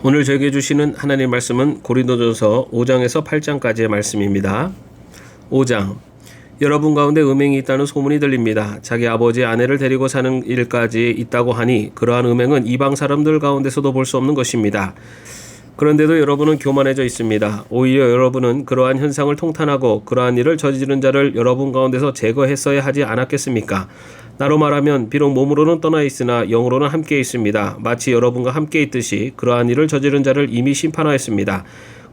오늘 저에게 주시는 하나님 말씀은 고린도전서 5장에서 8장까지의 말씀입니다. 5장. 여러분 가운데 음행이 있다는 소문이 들립니다. 자기 아버지의 아내를 데리고 사는 일까지 있다고 하니 그러한 음행은 이방 사람들 가운데서도 볼 수 없는 것입니다. 그런데도 여러분은 교만해져 있습니다. 오히려 여러분은 그러한 현상을 통탄하고 그러한 일을 저지르는 자를 여러분 가운데서 제거했어야 하지 않았겠습니까? 나로 말하면 비록 몸으로는 떠나 있으나 영으로는 함께 있습니다. 마치 여러분과 함께 있듯이 그러한 일을 저지른 자를 이미 심판하였습니다.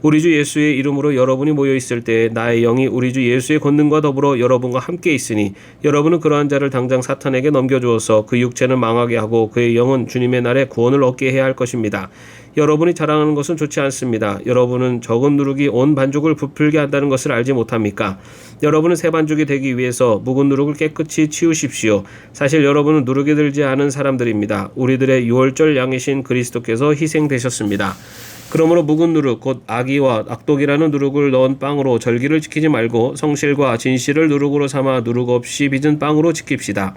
우리 주 예수의 이름으로 여러분이 모여 있을 때 나의 영이 우리 주 예수의 권능과 더불어 여러분과 함께 있으니 여러분은 그러한 자를 당장 사탄에게 넘겨주어서 그 육체는 망하게 하고 그의 영은 주님의 날에 구원을 얻게 해야 할 것입니다. 여러분이 자랑하는 것은 좋지 않습니다. 여러분은 적은 누룩이 온 반죽을 부풀게 한다는 것을 알지 못합니까? 여러분은 새 반죽이 되기 위해서 묵은 누룩을 깨끗이 치우십시오. 사실 여러분은 누룩이 들지 않은 사람들입니다. 우리들의 유월절 양이신 그리스도께서 희생되셨습니다. 그러므로 묵은 누룩 곧 악의와 악독이라는 누룩을 넣은 빵으로 절기를 지키지 말고 성실과 진실을 누룩으로 삼아 누룩 없이 빚은 빵으로 지킵시다.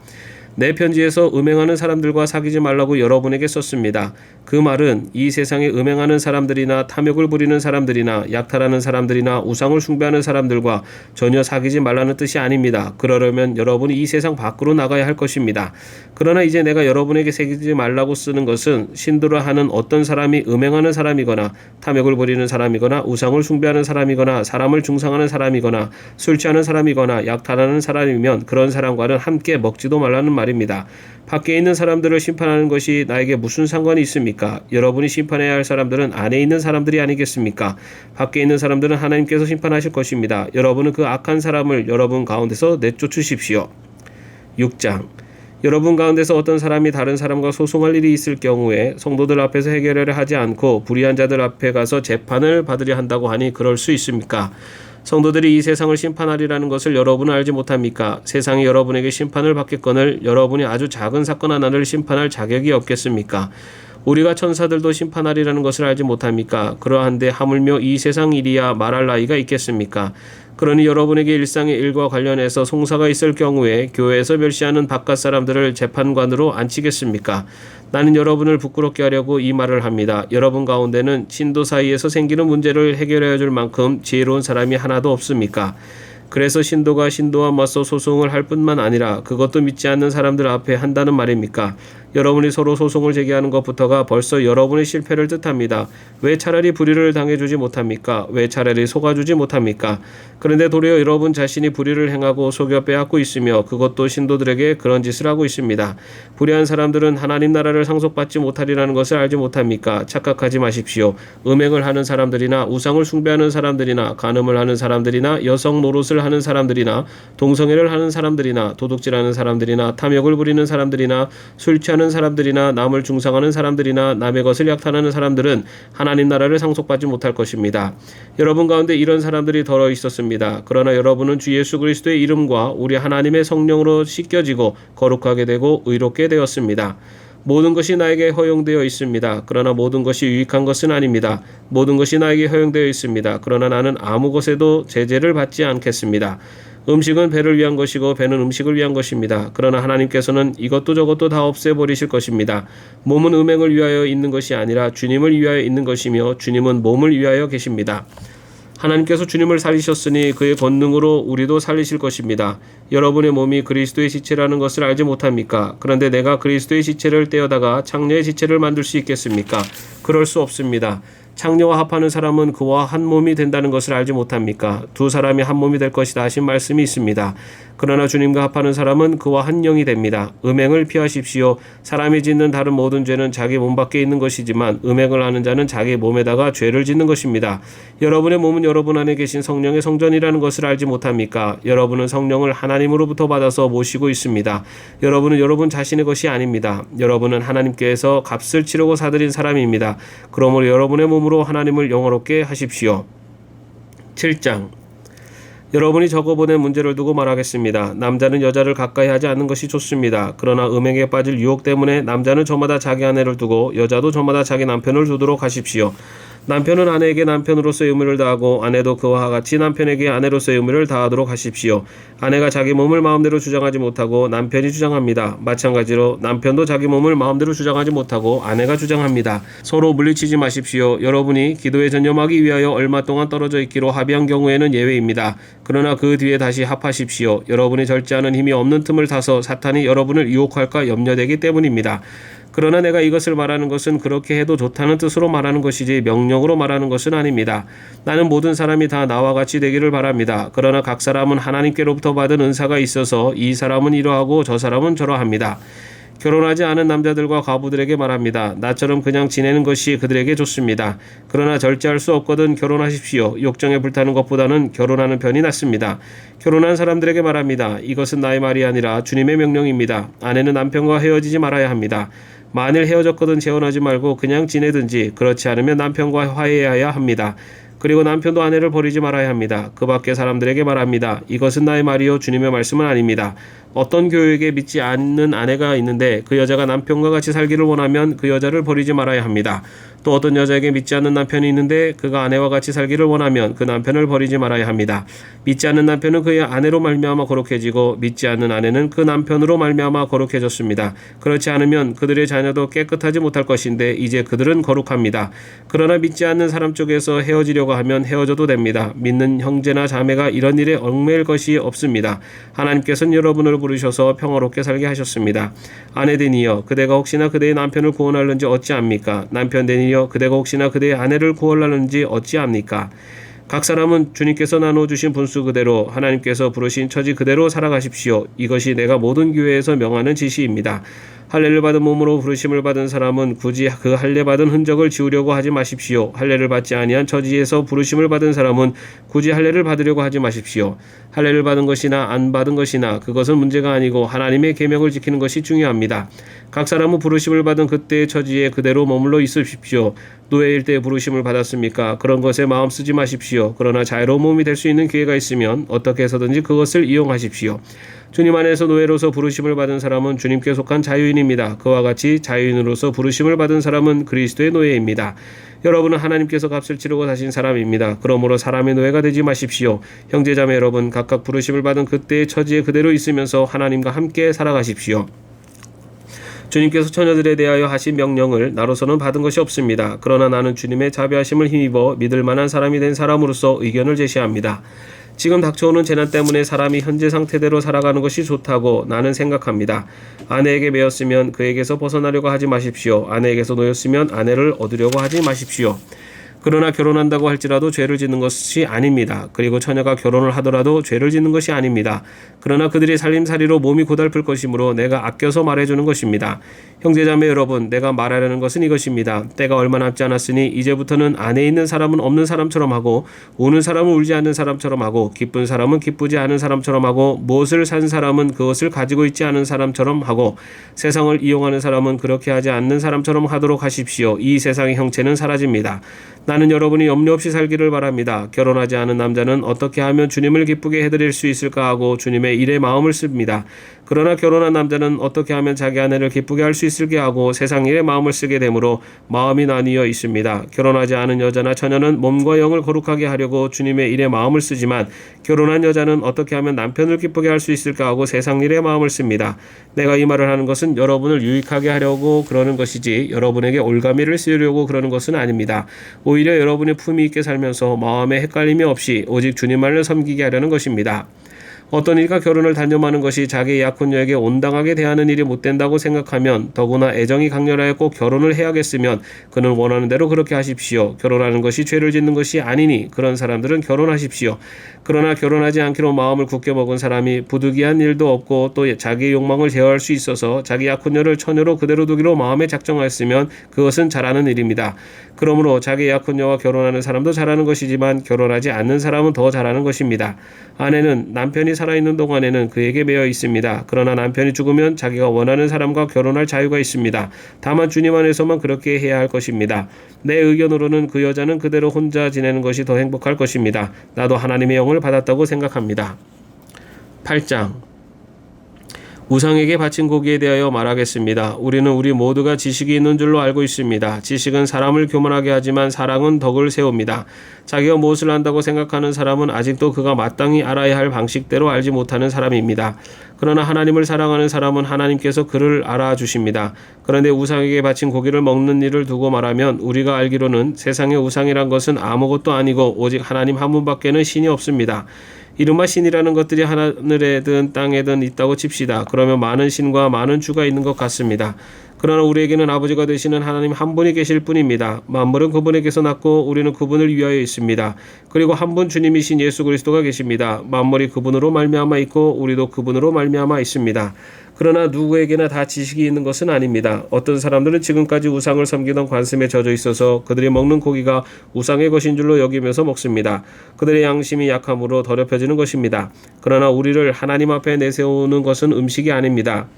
내 편지에서 음행하는 사람들과 사귀지 말라고 여러분에게 썼습니다. 그 말은 이 세상에 음행하는 사람들이나 탐욕을 부리는 사람들이나 약탈하는 사람들이나 우상을 숭배하는 사람들과 전혀 사귀지 말라는 뜻이 아닙니다. 그러려면 여러분이 이 세상 밖으로 나가야 할 것입니다. 그러나 이제 내가 여러분에게 새기지 말라고 쓰는 것은 신도라 하는 어떤 사람이 음행하는 사람이거나 탐욕을 부리는 사람이거나 우상을 숭배하는 사람이거나 사람을 중상하는 사람이거나 술 취하는 사람이거나 약탈하는 사람이면 그런 사람과는 함께 먹지도 말라는 말입니다. 밖에 있는 사람들을 심판하는 것이 나에게 무슨 상관이 있습니까? 여러분이 심판해야 할 사람들은 안에 있는 사람들이 아니겠습니까? 밖에 있는 사람들은 하나님께서 심판하실 것입니다. 여러분은 그 악한 사람을 여러분 가운데서 내쫓으십시오. 6장. 여러분 가운데서 어떤 사람이 다른 사람과 소송할 일이 있을 경우에 성도들 앞에서 해결하려 하지 않고 불의한 자들 앞에 가서 재판을 받으려 한다고 하니 그럴 수 있습니까? 성도들이 이 세상을 심판하리라는 것을 여러분은 알지 못합니까? 세상이 여러분에게 심판을 받겠거늘 여러분이 아주 작은 사건 하나를 심판할 자격이 없겠습니까? 우리가 천사들도 심판하리라는 것을 알지 못합니까? 그러한데 하물며 이 세상 일이야 말할 나위가 있겠습니까? 그러니 여러분에게 일상의 일과 관련해서 송사가 있을 경우에 교회에서 멸시하는 바깥 사람들을 재판관으로 앉히겠습니까? 나는 여러분을 부끄럽게 하려고 이 말을 합니다. 여러분 가운데는 신도 사이에서 생기는 문제를 해결해 줄 만큼 지혜로운 사람이 하나도 없습니까? 그래서 신도가 신도와 맞서 소송을 할 뿐만 아니라 그것도 믿지 않는 사람들 앞에 한다는 말입니까? 여러분이 서로 소송을 제기하는 것부터가 벌써 여러분의 실패를 뜻합니다. 왜 차라리 불의를 당해주지 못합니까? 왜 차라리 속아주지 못합니까? 그런데 도리어 여러분 자신이 불의를 행하고 속여 빼앗고 있으며 그것도 신도들에게 그런 짓을 하고 있습니다. 불의한 사람들은 하나님 나라를 상속받지 못하리라는 것을 알지 못합니까? 착각하지 마십시오. 음행을 하는 사람들이나 우상을 숭배하는 사람들이나 간음을 하는 사람들이나 여성 노릇을 하는 사람들이나 동성애를 하는 사람들이나 도둑질하는 사람들이나 탐욕을 부리는 사람들이나 술 취하는 사람들이나 남을 중상하는 사람들이나 남의 것을 약탈하는 사람들은 하나님 나라를 상속받지 못할 것입니다. 여러분 가운데 이런 사람들이 더러 있었습니다. 그러나 여러분은 주 예수 그리스도의 이름과 우리 하나님의 성령으로 씻겨지고 거룩하게 되고 의롭게 되었습니다. 모든 것이 나에게 허용되어 있습니다. 그러나 모든 것이 유익한 것은 아닙니다. 모든 것이 나에게 허용되어 있습니다. 그러나 나는 아무 것에도 제재를 받지 않겠습니다. 음식은 배를 위한 것이고 배는 음식을 위한 것입니다. 그러나 하나님께서는 이것도 저것도 다 없애버리실 것입니다. 몸은 음행을 위하여 있는 것이 아니라 주님을 위하여 있는 것이며 주님은 몸을 위하여 계십니다. 하나님께서 주님을 살리셨으니 그의 권능으로 우리도 살리실 것입니다. 여러분의 몸이 그리스도의 지체라는 것을 알지 못합니까? 그런데 내가 그리스도의 지체를 떼어다가 창녀의 지체를 만들 수 있겠습니까? 그럴 수 없습니다. 창녀와 합하는 사람은 그와 한 몸이 된다는 것을 알지 못합니까? 두 사람이 한 몸이 될 것이다 하신 말씀이 있습니다. 그러나 주님과 합하는 사람은 그와 한 영이 됩니다. 음행을 피하십시오. 사람이 짓는 다른 모든 죄는 자기 몸 밖에 있는 것이지만 음행을 하는 자는 자기 몸에다가 죄를 짓는 것입니다. 여러분의 몸은 여러분 안에 계신 성령의 성전이라는 것을 알지 못합니까? 여러분은 성령을 하나님으로부터 받아서 모시고 있습니다. 여러분은 여러분 자신의 것이 아닙니다. 여러분은 하나님께서 값을 치르고 사들인 사람입니다. 그러므로 여러분의 몸으로 하나님을 영화롭게 하십시오. 7장. 여러분이 적어보낸 문제를 두고 말하겠습니다. 남자는 여자를 가까이 하지 않는 것이 좋습니다. 그러나 음행에 빠질 유혹 때문에 남자는 저마다 자기 아내를 두고 여자도 저마다 자기 남편을 두도록 하십시오. 남편은 아내에게 남편으로서의 의무를 다하고 아내도 그와 같이 남편에게 아내로서의 의무를 다하도록 하십시오. 아내가 자기 몸을 마음대로 주장하지 못하고 남편이 주장합니다. 마찬가지로 남편도 자기 몸을 마음대로 주장하지 못하고 아내가 주장합니다. 서로 물리치지 마십시오. 여러분이 기도에 전념하기 위하여 얼마 동안 떨어져 있기로 합의한 경우에는 예외입니다. 그러나 그 뒤에 다시 합하십시오. 여러분이 절제하는 힘이 없는 틈을 타서 사탄이 여러분을 유혹할까 염려되기 때문입니다. 그러나 내가 이것을 말하는 것은 그렇게 해도 좋다는 뜻으로 말하는 것이지 명령으로 말하는 것은 아닙니다. 나는 모든 사람이 다 나와 같이 되기를 바랍니다. 그러나 각 사람은 하나님께로부터 받은 은사가 있어서 이 사람은 이러하고 저 사람은 저러합니다. 결혼하지 않은 남자들과 과부들에게 말합니다. 나처럼 그냥 지내는 것이 그들에게 좋습니다. 그러나 절제할 수 없거든 결혼하십시오. 욕정에 불타는 것보다는 결혼하는 편이 낫습니다. 결혼한 사람들에게 말합니다. 이것은 나의 말이 아니라 주님의 명령입니다. 아내는 남편과 헤어지지 말아야 합니다. 만일 헤어졌거든 재혼하지 말고 그냥 지내든지 그렇지 않으면 남편과 화해해야 합니다. 그리고 남편도 아내를 버리지 말아야 합니다. 그 밖의 사람들에게 말합니다. 이것은 나의 말이요 주님의 말씀은 아닙니다. 어떤 교육에 믿지 않는 아내가 있는데 그 여자가 남편과 같이 살기를 원하면 그 여자를 버리지 말아야 합니다. 또 어떤 여자에게 믿지 않는 남편이 있는데 그가 아내와 같이 살기를 원하면 그 남편을 버리지 말아야 합니다. 믿지 않는 남편은 그의 아내로 말미암아 거룩해지고 믿지 않는 아내는 그 남편으로 말미암아 거룩해졌습니다. 그렇지 않으면 그들의 자녀도 깨끗하지 못할 것인데 이제 그들은 거룩합니다. 그러나 믿지 않는 사람 쪽에서 헤어지려고 하면 헤어져도 됩니다. 믿는 형제나 자매가 이런 일에 얽매일 것이 없습니다. 하나님께서는 여러분을 부르셔서 평화롭게 살게 하셨습니다. 아내되니여 그대가 혹시나 그대의 남편을 구원하는지 어찌합니까? 남편되니여 그대가 혹시나 그대의 아내를 구원하는지 어찌합니까? 각 사람은 주님께서 나눠주신 분수 그대로 하나님께서 부르신 처지 그대로 살아가십시오. 이것이 내가 모든 교회에서 명하는 지시입니다. 할례를 받은 몸으로 부르심을 받은 사람은 굳이 그 할례 받은 흔적을 지우려고 하지 마십시오. 할례를 받지 아니한 처지에서 부르심을 받은 사람은 굳이 할례를 받으려고 하지 마십시오. 할례를 받은 것이나 안 받은 것이나 그것은 문제가 아니고 하나님의 계명을 지키는 것이 중요합니다. 각 사람은 부르심을 받은 그때의 처지에 그대로 머물러 있으십시오. 노예일 때 부르심을 받았습니까? 그런 것에 마음 쓰지 마십시오. 그러나 자유로운 몸이 될 수 있는 기회가 있으면 어떻게 해서든지 그것을 이용하십시오. 주님 안에서 노예로서 부르심을 받은 사람은 주님께 속한 자유인입니다. 그와 같이 자유인으로서 부르심을 받은 사람은 그리스도의 노예입니다. 여러분은 하나님께서 값을 치르고 사신 사람입니다. 그러므로 사람의 노예가 되지 마십시오. 형제자매 여러분, 각각 부르심을 받은 그때의 처지에 그대로 있으면서 하나님과 함께 살아가십시오. 주님께서 처녀들에 대하여 하신 명령을 나로서는 받은 것이 없습니다. 그러나 나는 주님의 자비하심을 힘입어 믿을 만한 사람이 된 사람으로서 의견을 제시합니다. 지금 닥쳐오는 재난 때문에 사람이 현재 상태대로 살아가는 것이 좋다고 나는 생각합니다. 아내에게 매였으면 그에게서 벗어나려고 하지 마십시오. 아내에게서 놓였으면 아내를 얻으려고 하지 마십시오. 그러나 결혼한다고 할지라도 죄를 짓는 것이 아닙니다. 그리고 처녀가 결혼을 하더라도 죄를 짓는 것이 아닙니다. 그러나 그들이 살림살이로 몸이 고달플 것이므로 내가 아껴서 말해주는 것입니다. 형제자매 여러분, 내가 말하려는 것은 이것입니다. 때가 얼마 남지 않았으니 이제부터는 안에 있는 사람은 없는 사람처럼 하고 우는 사람은 울지 않는 사람처럼 하고 기쁜 사람은 기쁘지 않은 사람처럼 하고 무엇을 산 사람은 그것을 가지고 있지 않은 사람처럼 하고 세상을 이용하는 사람은 그렇게 하지 않는 사람처럼 하도록 하십시오. 이 세상의 형체는 사라집니다. 나는 여러분이 염려 없이 살기를 바랍니다. 결혼하지 않은 남자는 어떻게 하면 주님을 기쁘게 해드릴 수 있을까 하고 주님의 일에 마음을 씁니다. 그러나 결혼한 남자는 어떻게 하면 자기 아내를 기쁘게 할 수 있을까 하고 세상 일에 마음을 쓰게 되므로 마음이 나뉘어 있습니다. 결혼하지 않은 여자나 처녀는 몸과 영을 거룩하게 하려고 주님의 일에 마음을 쓰지만 결혼한 여자는 어떻게 하면 남편을 기쁘게 할 수 있을까 하고 세상 일에 마음을 씁니다. 내가 이 말을 하는 것은 여러분을 유익하게 하려고 그러는 것이지 여러분에게 올가미를 씌우려고 그러는 것은 아닙니다. 오히려 여러분이 품위 있게 살면서 마음에 헷갈림이 없이 오직 주님만을 섬기게 하려는 것입니다. 어떤 이가 결혼을 단념하는 것이 자기의 약혼녀에게 온당하게 대하는 일이 못된다고 생각하면 더구나 애정이 강렬하여 꼭 결혼을 해야겠으면 그는 원하는 대로 그렇게 하십시오. 결혼하는 것이 죄를 짓는 것이 아니니 그런 사람들은 결혼하십시오. 그러나 결혼하지 않기로 마음을 굳게 먹은 사람이 부득이한 일도 없고 또 자기의 욕망을 제어할 수 있어서 자기 약혼녀를 처녀로 그대로 두기로 마음에 작정하였으면 그것은 잘하는 일입니다. 그러므로 자기 약혼녀와 결혼하는 사람도 잘하는 것이지만 결혼하지 않는 사람은 더 잘하는 것입니다. 아내는 남편이 살아있는 동안에는 그에게 매여 있습니다. 그러나 남편이 죽으면 자기가 원하는 사람과 결혼할 자유가 있습니다. 다만 주님 안에서만 그렇게 해야 할 것입니다. 내 의견으로는 그 여자는 그대로 혼자 지내는 것이 더 행복할 것입니다. 나도 하나님의 영을 받았다고 생각합니다. 8장 우상에게 바친 고기에 대하여 말하겠습니다. 우리는 우리 모두가 지식이 있는 줄로 알고 있습니다. 지식은 사람을 교만하게 하지만 사랑은 덕을 세웁니다. 자기가 무엇을 안다고 생각하는 사람은 아직도 그가 마땅히 알아야 할 방식대로 알지 못하는 사람입니다. 그러나 하나님을 사랑하는 사람은 하나님께서 그를 알아주십니다. 그런데 우상에게 바친 고기를 먹는 일을 두고 말하면 우리가 알기로는 세상의 우상이란 것은 아무것도 아니고 오직 하나님 한 분밖에는 신이 없습니다. 이른바 신이라는 것들이 하늘에든 땅에든 있다고 칩시다. 그러면 많은 신과 많은 주가 있는 것 같습니다. 그러나 우리에게는 아버지가 되시는 하나님 한 분이 계실 뿐입니다. 만물은 그분에게서 났고 우리는 그분을 위하여 있습니다. 그리고 한 분 주님이신 예수 그리스도가 계십니다. 만물이 그분으로 말미암아 있고 우리도 그분으로 말미암아 있습니다. 그러나 누구에게나 다 지식이 있는 것은 아닙니다. 어떤 사람들은 지금까지 우상을 섬기던 관습에 젖어 있어서 그들이 먹는 고기가 우상의 것인 줄로 여기면서 먹습니다. 그들의 양심이 약함으로 더럽혀지는 것입니다. 그러나 우리를 하나님 앞에 내세우는 것은 음식이 아닙니다.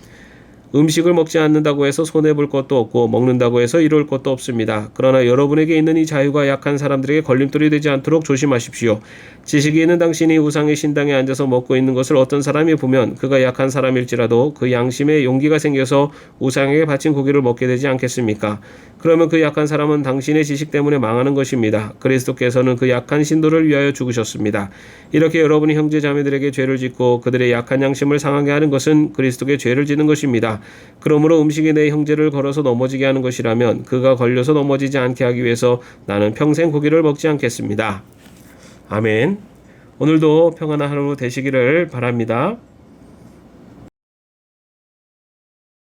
음식을 먹지 않는다고 해서 손해볼 것도 없고 먹는다고 해서 이룰 것도 없습니다. 그러나 여러분에게 있는 이 자유가 약한 사람들에게 걸림돌이 되지 않도록 조심하십시오. 지식이 있는 당신이 우상의 신당에 앉아서 먹고 있는 것을 어떤 사람이 보면 그가 약한 사람일지라도 그 양심에 용기가 생겨서 우상에게 바친 고기를 먹게 되지 않겠습니까? 그러면 그 약한 사람은 당신의 지식 때문에 망하는 것입니다. 그리스도께서는 그 약한 신도를 위하여 죽으셨습니다. 이렇게 여러분이 형제 자매들에게 죄를 짓고 그들의 약한 양심을 상하게 하는 것은 그리스도께 죄를 짓는 것입니다. 그러므로 음식이 내 형제를 걸어서 넘어지게 하는 것이라면 그가 걸려서 넘어지지 않게 하기 위해서 나는 평생 고기를 먹지 않겠습니다. 아멘. 오늘도 평안한 하루 되시기를 바랍니다.